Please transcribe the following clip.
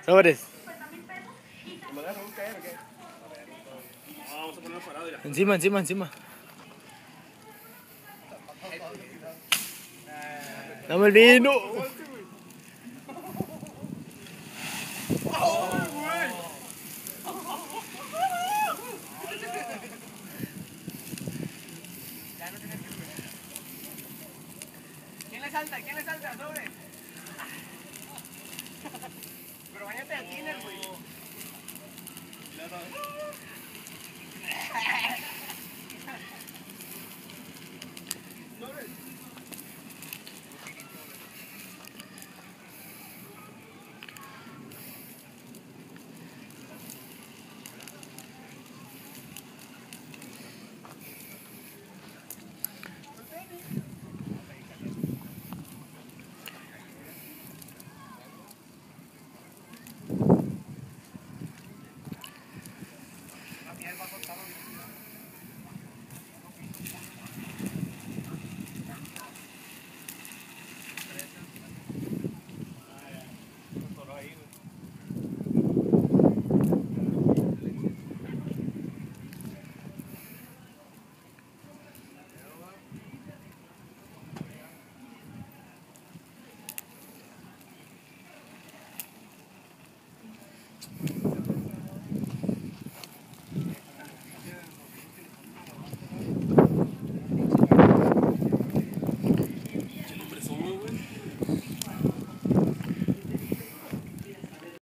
Sobres. ¿Me agarra un caer o qué? Vamos a ponerlo parado ya. Encima, encima, encima. Dame el vino. ¿Quién le salta? ¿Quién le salta? Sobre.